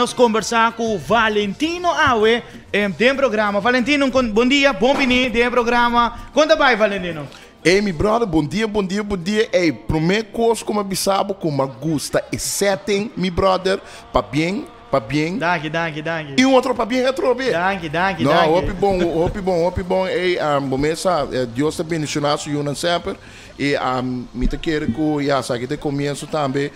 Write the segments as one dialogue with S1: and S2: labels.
S1: nos conversar com Valentino Awe do programa. Valentino, bom dia, bom vinir do programa. Conta vai, Valentino.
S2: Ei, meu brother, bom dia. Ei, primeira coisa como eu sabe, como gusta é setting, meu brother, para bem.
S1: Danke.
S2: E um outro para bem, outro bem.
S1: Danke.
S2: Não, hope bom. Ei, começa, Deus te abençoe, Yunan sempre. E me te quero que, sabe, que começo também,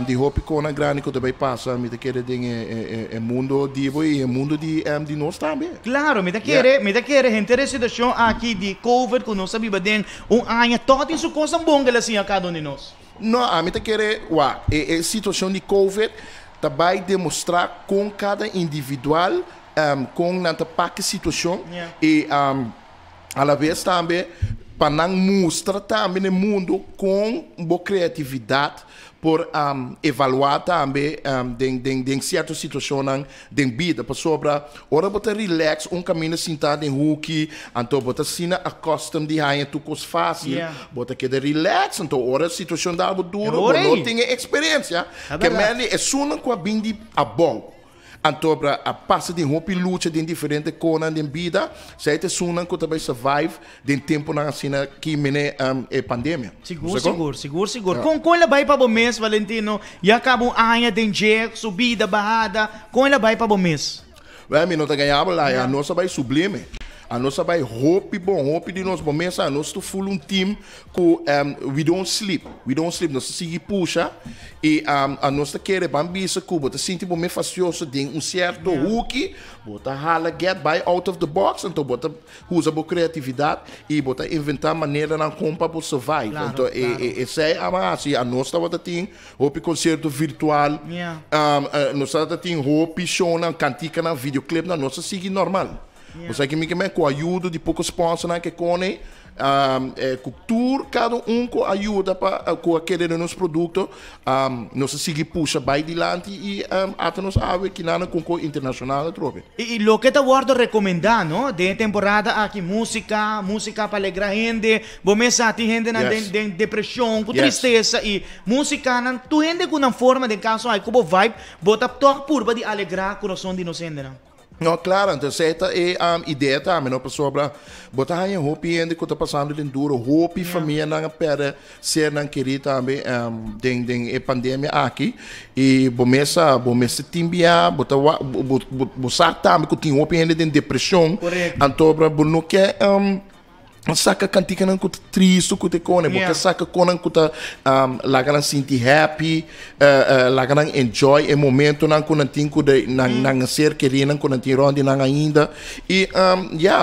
S2: de hope com a grande que também passa, me te quero de mundo divo e mundo de nós também.
S1: Claro, me te quero, gente, a situação aqui de Covid, que nós sabemos bem, ano todo isso coisa bom que assim a cada de nós.
S2: Não, me te quero, a situação de Covid vai demonstrar com cada individual, com nanta paque situação e à vez também para não mostrar também no mundo com boa criatividade por evaluar também de certa situação de vida para sobre ora botar relax caminho sentado em hook então botar sina acostum de rainha tu coisa fácil botar que de relax então ora situação da algo duro não tem experiência que meli é suna com a bindi a bom então a passa de roupa e luta de diferente coisas de vida se te suna que também survive de tempo na cena que mene é pandemia
S1: seguro com ela vai para o mês Valentino e acaba ano de jeito subida barrada com ela vai para o mês
S2: vai não tá ganhando lá a nossa vai sublime a nossa vai roupa de nós momentos a nós tu full team que we don't sleep nós seguir puxa e a nossa querer bambisa que bota sente bom facioso de certo hook bota hala get by out of the box então bota usa boa criatividade e bota inventar maneira na compra para survive então é assim a nossa bota tem roupa concerto virtual nós tem roupa show na cantica na videoclip na nossa seguir normal. Você que me com a ajuda de poucos sponsors que cone cultura cada com ajuda para com aquele nos produtos nós seguir puxa vai adiante e até nos ave que nada com internacional trope.
S1: E lo que te guardo recomendar, ¿no? De temporada aqui música para alegrar gente, bomesa tem gente na de depressão, com tristeza e música na tu gente com uma forma de caso aí como vibe, bota toque purba de alegrar o coração de inocente, não?
S2: Não, claro, então essa é a ideia também, não para sobre botar aí roupa e ainda que está passando de duro, roupa e família não perde ser não querer também de pandemia aqui e bomessa timbia botar botar também que tem roupa ainda de depressão, então para não quer saca cantica não cuta triste cuta cone porque saca conan cuta laganan sentir happy laganan enjoy o momento não quando tem que não ser querer não quando tem ronde não ainda e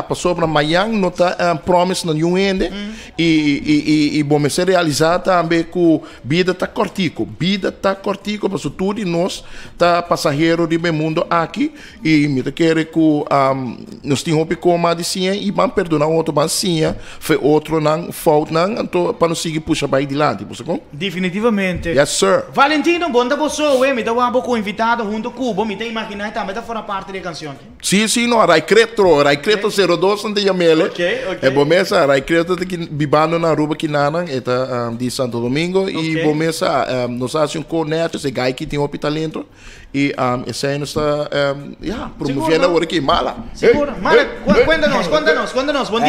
S2: passou para amanhã não tá promise não nenhum ainda e bom me ser realizar também que vida tá cortico para tudo nós tá passageiro de meu mundo aqui e me quer que nós temos um como de sim e vamos perdonar outro mas sim foi outro não falta não então para nos seguir puxa para adiante você com
S1: definitivamente
S2: yes sir
S1: Valentino bom da você me dá um pouco invitado junto Cubo me tem imaginar também da fora parte da canção
S2: sim não Rai Creto 02 não tem mele é bom mesa Rai Creto que bibando na rua que nana é de Santo Domingo e bom mesa nós fazemos com neto esse gai que tem talento e esse aí nós está promovendo agora aqui mala
S1: seguro mala cuéntanos buen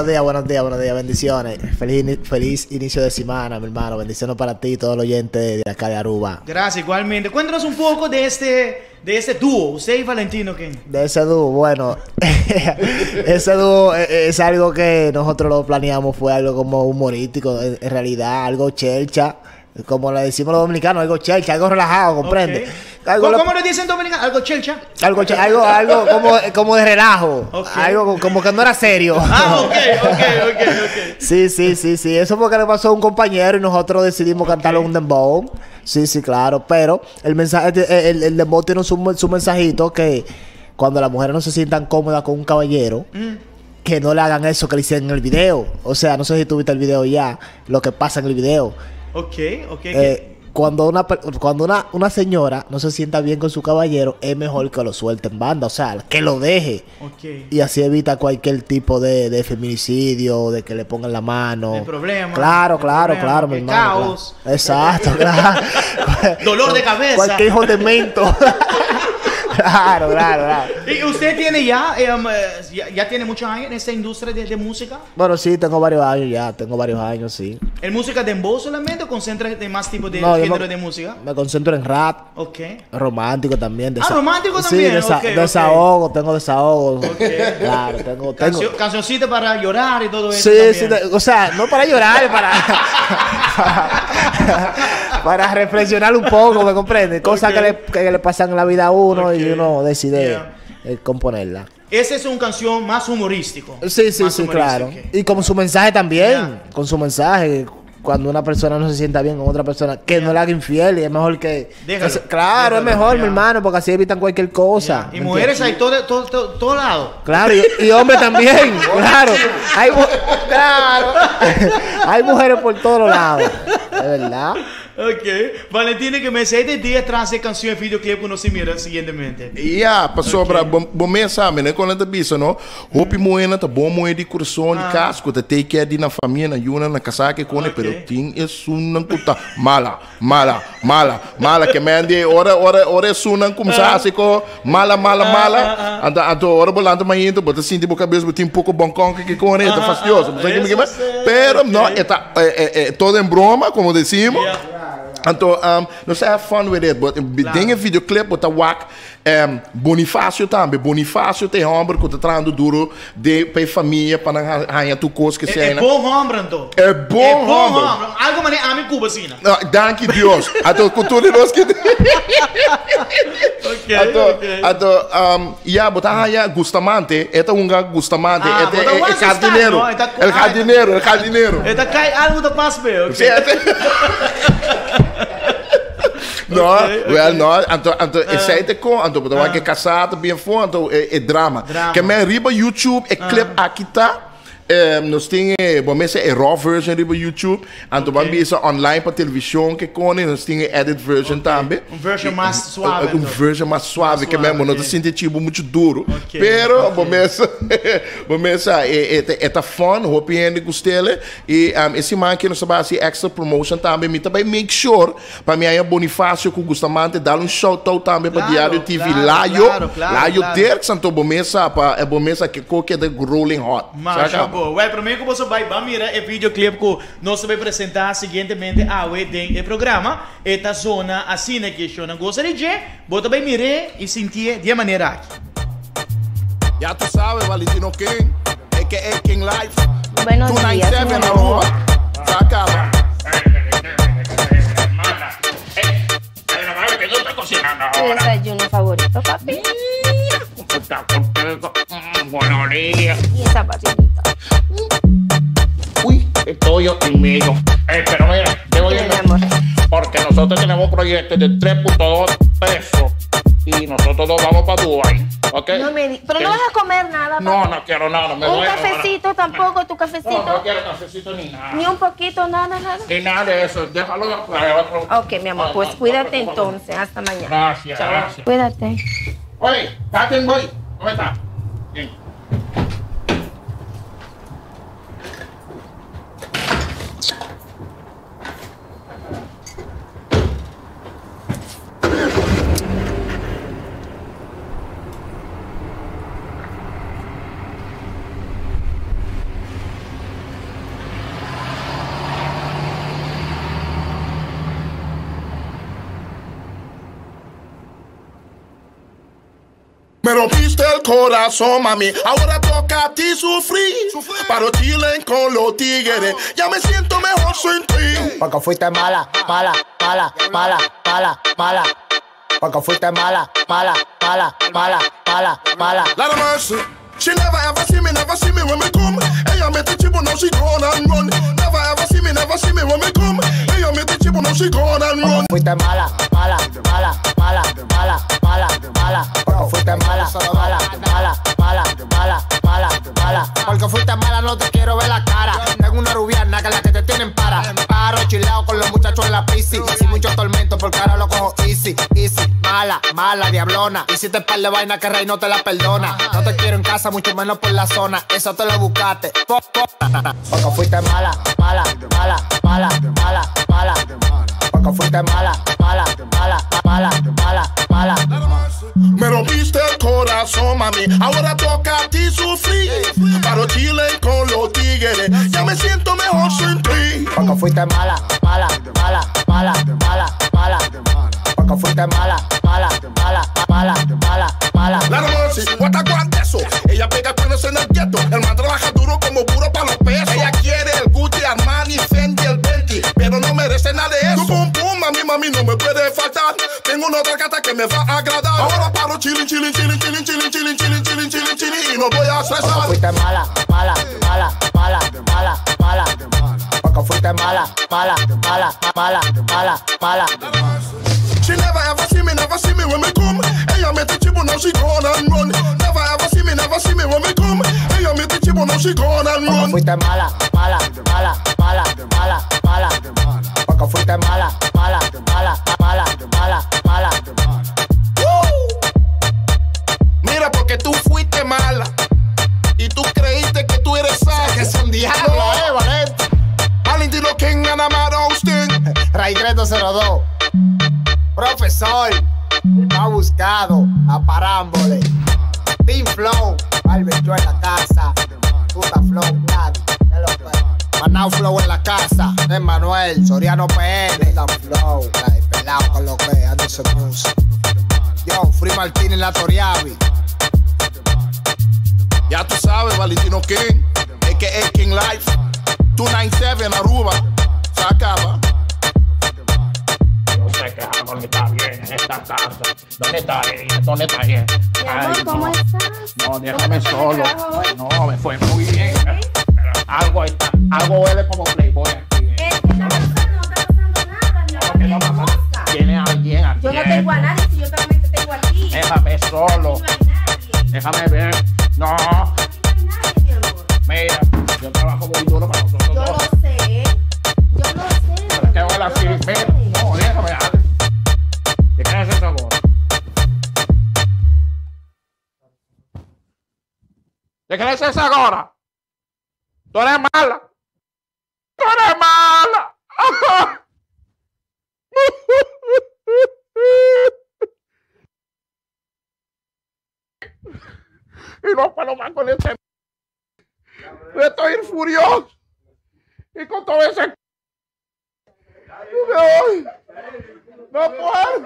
S1: día
S3: Buenos días, bendiciones. Feliz inicio de semana, mi hermano. Bendiciones para ti y todos los oyentes de acá de Aruba.
S1: Gracias, igualmente. Cuéntanos un poco de este dúo, usted y Valentino. ¿Qué?
S3: De ese dúo, bueno, ese dúo es algo que nosotros lo planeamos, fue algo como humorístico, en realidad, algo chelcha. Como le decimos los dominicanos, algo chelcha, algo relajado, ¿comprende?
S1: ¿Cómo le dicen dominicanos? ¿Algo chelcha?
S3: Algo como de relajo. Algo como que no era serio.
S1: Ok.
S3: Sí. Eso fue que le pasó a un compañero y nosotros decidimos cantarlo en un dembow. Sí, claro. Pero el mensaje, el dembow tiene su mensajito que cuando las mujeres no se sientan cómodas con un caballero, que no le hagan eso que le hicieron en el video. O sea, no sé si tú viste el video ya, lo que pasa en el video.
S1: Ok.
S3: Cuando una señora no se sienta bien con su caballero, es mejor que lo suelte en banda, o sea, que lo deje. Y así evita cualquier tipo de feminicidio, de que le pongan la mano.
S1: De problema.
S3: Claro, mi hermano.
S1: Caos.
S3: Claro. Exacto, claro.
S1: Dolor de cabeza.
S3: Cualquier hijo de mento. Claro.
S1: ¿Y usted tiene ya tiene muchos años en esta industria de música?
S3: Bueno, sí, tengo varios años ya. Tengo varios años, sí.
S1: ¿En música de dembow solamente o concentra en más tipos de género de música?
S3: Me concentro en rap.
S1: Ok.
S3: Romántico también.
S1: Romántico también.
S3: Sí, desahogo. Tengo desahogo.
S1: Okay.
S3: Claro, tengo.
S1: Cancioncita para llorar y todo eso.
S3: Sí, o sea, no para llorar, para reflexionar un poco, ¿me comprende? Cosas que le pasan en la vida a uno y uno decide componerla.
S1: Esa es una canción más humorístico.
S3: Sí, claro. Y con su mensaje también. Con su mensaje. Cuando una persona no se sienta bien con otra persona, que no le haga infiel, y es mejor que... Déjalo, es mejor, mi hermano, porque así evitan cualquier cosa.
S1: Y mujeres hay todo lado.
S3: Claro, y hombres también, claro. Hay mujeres por todos lados, de verdad.
S1: Ok. Valentina, que me 7 días tras essa canção e videoclipe que nós mira seguintemente.
S2: Passou para bom mensagem, né? Quando a bisa, não? Hopi moena, tá bom moeda de coração, de casco, tá take care de na família, na yuna, na casaca, com pero tem é sunan puta mala, que mande ora é sunan começar assim com mala. Ando ora bolando mais indo, bota assim de boca cabeça, botar pouco bom que com ele, tá fastidioso, pero não, é todo em broma, como decimos. Então, não sei, have fun with it, but tem um videoclip, but wak Bonifácio também. Bonifácio tem homem que está trazendo duro para a família, para ganhar tu coisa que seja.
S1: É bom homem, então.
S2: É bom homem.
S1: Algo maneiro, a mim Cuba, sim.
S2: Danke Deus. Então, cultura nós que... Então, botar Gustamante, é Gustamante, é jardineiro. É jardineiro.
S1: É cai algo da paz, meu.
S2: No, well, no, esse com, então, que casado bem foi, então, é drama. Que me riba YouTube, é clip aqui tá. Nós temos, raw version riba YouTube, então vamos online para televisão que com, nós temos edit version também.
S1: Version mais suave.
S2: Version mais suave, que mesmo não sente tipo muito duro. Pero, vamos é fun, hope que gostele e esse man que nós sabemos extra promotion também, me também make sure para mim aí Bonifácio com Gustamante dar shout out também para Diário TV lá eu ter que santo bomesa que coque de rolling hot.
S1: Well, para mim que você vai mirar o videoclipe que nós vamos apresentar seguintemente dentro do programa. Esta zona assim que eu não gostaria de você vai mirar e sentir de maneira aqui.
S2: Já tu sabes, Valentino King, a.k.a. King Life.
S4: Buenos días, mi amor.
S2: Sacaba.
S4: ¿Qué tú estás cocinando ahora? Tu desayuno favorito, papi.
S5: Buenos días.
S4: Y esa patita.
S5: Uy, estoy yo en medio. Pero mira, debo ir, porque nosotros tenemos proyectos de 3.2 pesos y nosotros dos vamos para Dubái. ¿Okay?
S4: No pero no vas a comer nada, papi.
S5: No quiero nada.
S4: Un cafecito tampoco, tu cafecito.
S5: No quiero cafecito ni nada.
S4: Ni un poquito, nada.
S5: Ni nada de eso, déjalo.
S4: Ok, mi amor, pues cuídate entonces. Hasta mañana.
S5: Gracias,
S4: Chao.
S5: gracias.
S4: Cuídate.
S5: Oye, Taten Boy, ¿cómo está? Bien.
S2: Me rompiste el corazón, mami. Ahora toca a ti sufrir. Paro Chile con los tigres. Ya me siento mejor sin ti.
S3: Porque fuiste mala. Porque fuiste mala.
S2: Lot of mercy. She never ever see me when me come. Ella me te chipo, now she gone and run. Never ever see me when me come. Ella me te chipo, now she gone and run.
S3: Fuiste mala. Porque fuiste mala. Porque fuiste mala, no te quiero ver la cara. Tengo una rubiana que es la que te tienen para. Paro chilao con los muchachos en la pisci. Sin mucho tormento porque ahora lo cojo easy. Mala, diablona. Hiciste par de vaina que Rey no te la perdona. No te quiero en casa, mucho menos por la zona. Eso te lo buscaste. Porque fuiste mala. Porque fuiste mala.
S2: Me rompí corazón, mami. Ahora toca a ti sufrir. Paro Chile con los tigres. Ya me siento mejor sin ti.
S3: Porque fuiste mala, mala, mala, mala, mala, mala. Porque fuiste mala, mala, mala, mala, mala, mala.
S2: La Rosy, ¿cuánto aguanta eso? Ella pega cuernos en el gueto. El man trabaja duro como puro para los pesos. Ella quiere el Gucci, Armani, Fendi, el Bentley, pero no merece nada de eso. Tu pum pum, mami, no me puede faltar. Tengo una otra gata que me va a agradar. Ahora paro chilling, chilling, chilling, chilling, chilling, chilling, chilling, chilling, chilling, chilling, y no voy a estresar.
S3: Porque fuiste mala, mala, mala, mala, mala, mala. Porque fuiste mala, mala, mala, mala, mala, mala.
S2: She never ever see me when me come. Ella me te chibo, now she gone and run. Never ever see me when me come. Ella me te chibo, now she gone and
S3: Porque
S2: run.
S3: fuiste mala, mala, mala, mala, mala, mala. Porque fuiste mala, mala, mala, mala, mala, mala.
S2: Mira, porque tú fuiste mala y tú creíste que tú eres sana.
S3: Que es un diablo, Valente.
S2: Valentino King and Amado Austin.
S3: Ray 302. Profesor, el más buscado, a parámbole. Team Flow, Alberto en la casa. Puta Flow, nadie. Manao Flow en la casa. Emmanuel, Soriano PR. Puta Flow, la de pelado con lo que Anderson Music. Yo, Free Martín en la Toriavi.
S2: Ya tú sabes, Valentino King, a.k.a. King Life, 297 Aruba, se acaba.
S5: No sé qué algo ni está bien en esta casa. ¿Dónde está ella? ¿Dónde está ella?
S4: Mi amor, ¿cómo estás?
S5: No, déjame solo. Ay, no, me fue muy bien. Pero algo huele como Playboy aquí.
S4: ¿Qué está pasando? No está pasando nada, mi amor.
S5: ¿Qué no pasa? ¿Tiene alguien aquí?
S4: Yo no tengo a nadie, si yo solamente tengo a ti.
S5: Déjame solo.
S4: No hay nadie.
S5: Déjame ver. No,
S4: No hay nadie, mi amor.
S5: mira, yo trabajo muy duro para nosotros
S4: Yo
S5: dos.
S4: lo sé. Yo lo sé.
S5: Pero es que huele así. Mira, no, déjame. ¿Qué crees ese sabor? ¿Qué crees ese ahora? Tú eres mala. Tú eres mala. Y no puedo más con ese. Estoy furioso. Y con todo ese. Ay, no puedo.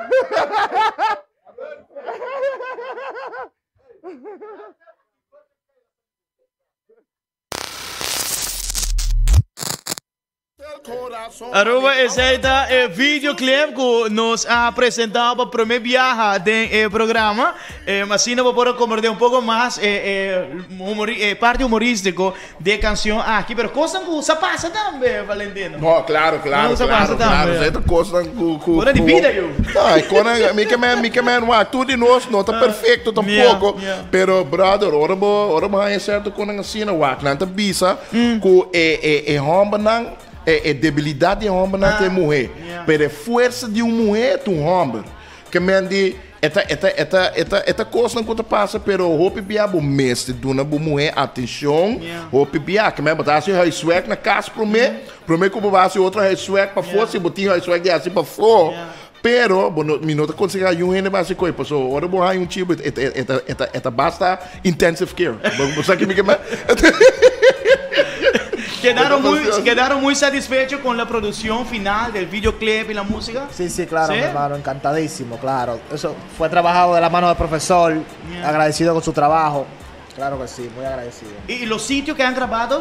S1: Aruba, esse aí tá videoclip que nos apresentado para o primeiro viaje do programa. Assim, nós vamos compartilhar pouco mais parte humorístico de canção aqui. Mas coisa que se passa também, Valentino.
S2: No, claro. Esta coisa
S1: Agora de vida, eu.
S2: Ai, quando me que tudo de nós não tá perfeito tampouco. Pero brother, ora é certo quando assim na wak, não tá bisa que homem não debilidade de homem não tem mulher. Pero a força de uma mulher tu homem. Que me andi esta coisa não passa, pero hope biabo mestre dona bu mulher atenção, hope biabo que me botar assim high swag na casa pro me que eu vou outra high swag para fora, se botinho high swag de assim para fora. Pero, minuto conseguir um rende mais coisa, pessoal. Ora bom aí tipo, basta intensive care. Você que me
S1: Quedaron muy satisfechos con la producción final del videoclip y la música.
S3: Sí, claro,
S1: ¿Sí?
S3: mi hermano, encantadísimo, claro. Eso fue trabajado de la mano del profesor, agradecido con su trabajo. Claro que sí, muy agradecido.
S1: ¿Y los sitios que han grabado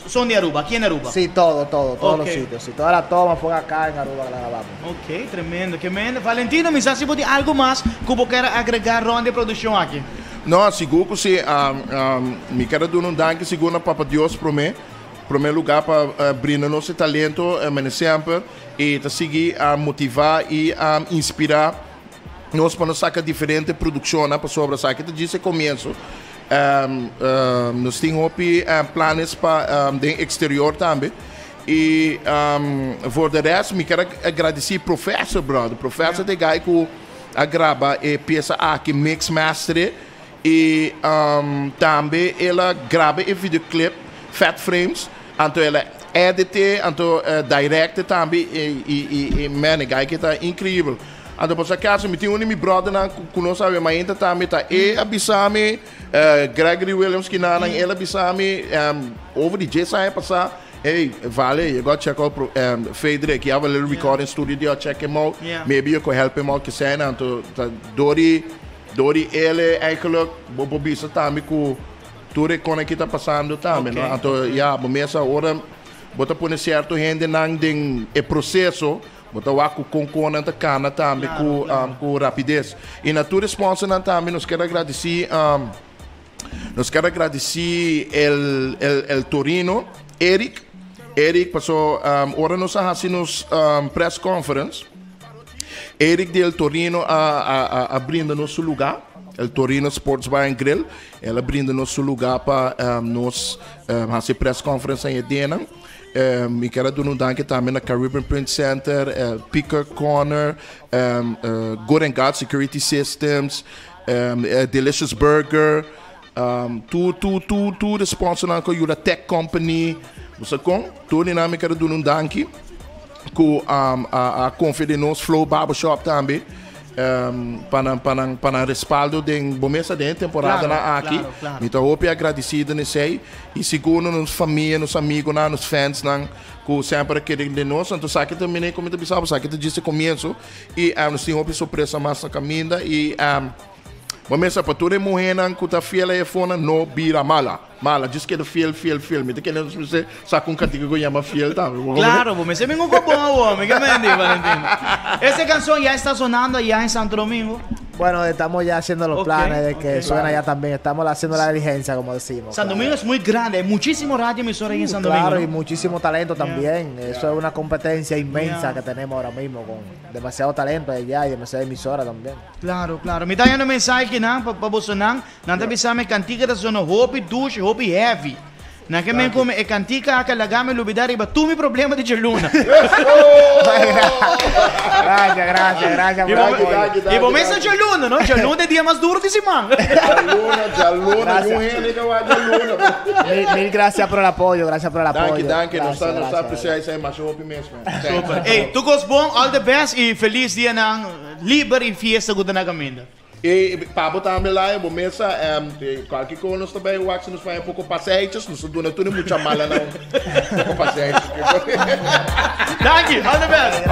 S1: son de Aruba? ¿Aquí en Aruba?
S3: Sí, todos
S1: Ok.
S3: los sitios. Sí, todas las tomas fueron acá en Aruba que la grabamos.
S1: Ok, tremendo, que tremendo. Valentino, me sabe si algo más que você quer agregar ronda de produção aqui?
S2: Não, seguro que se me quero dar danke seguro para Deus para mim. Primeiro lugar para brindar nosso talento, sempre e te seguir a motivar e a inspirar nós para sacar diferente produção para sobre sacar que disse começo. Nós temos planos para o exterior também. E por de resto, me quero agradecer ao professor, brother. Professor de gai que grava e peça aqui mix master e também ela grava e videoclip Fat Frames, então ela edita, então direct também e man, gai que tá incrível. Ando por acaso, me tinha meu brother na conosco, mas ainda também tá. E abisame, Gregory Williams que na ele abisame, over the J sai passar. Hey, vale, you got to check out Frederick. You have a little recording studio, check him out.
S1: Yeah.
S2: Maybe you could help him out. Dori ele eigenlijk bobisa também com tudo que está passando também,
S1: Okay.
S2: não? Então, yeah, começa agora, bota por certo gente não tem o processo. Bota o aco com na cana também com rapidez. E na tua resposta também nos quero agradecer el Torino, Eric passou ora nós fazemos press conference. Eric del Torino a brinda nosso lugar. El Torino Sports Bar and Grill. Ela brinda nosso lugar para nós fazer press conference em Edena. Ik quero dar dank também na Caribbean Print Center, Picker Corner, Good and God Security Systems, Delicious Burger, tu sponsor na Yula Tech Company. Você com? Tu nem me quero dar dank com a Confidence Flow Barbershop também. Para respaldo de bomesa de temporada aqui. Então, eu agradecido nesse aí. E segundo, nos família, nos amigos, nos fãs, que sempre querem de nós. Então, sabe que também, como eu disse, sabe que disse começo. E nós temos surpresa mais na caminho. E bomesa, para toda mulher que está fiel a fona, não vira mala. Diz que é fiel. Me que não se sabe com categoria que chama fiel, tá?
S1: Claro, pues me se vengo con hombre, ¿qué me dice, Valentino? Esta canción ya está sonando allá en Santo Domingo.
S3: Bueno, estamos ya haciendo los planes de que suena allá también. Estamos haciendo la diligencia, como decimos.
S1: San Domingo es muy grande, hay muchísimo radio emisora ahí en San Domingo.
S3: Claro,
S1: ¿no?
S3: y muchísimo talento también. Eso es una competencia inmensa que tenemos ahora mismo, con demasiado talento allá y demasiada emisora también.
S1: Claro. Me está dando mensaje que para Bolsonaro, não está pensando cantica da zona Hopi, Dush, Hopi Heavy. Não que me come e cantica a calagame lubidar e tu mi problema de Gerluna.
S3: Gracias.
S1: E vou mensa Gerluna, não? Gerluna é dia mais duro de semana.
S2: Gerluna,
S3: Mil gracias por el apoyo,
S2: Danke. Nós
S3: Gracias.
S2: estamos apreciando isso aí, mas eu mesmo.
S1: Super. Hey, tu gos bom, all the best e feliz dia ng liber e fiesta guda na caminda.
S2: E para botar lá, eu vou começar, qualquer coisa nós também, o Axel nos faz pouco passeios, nós não tudo muito mala não, pouco passeios.
S1: Thank you, all the best.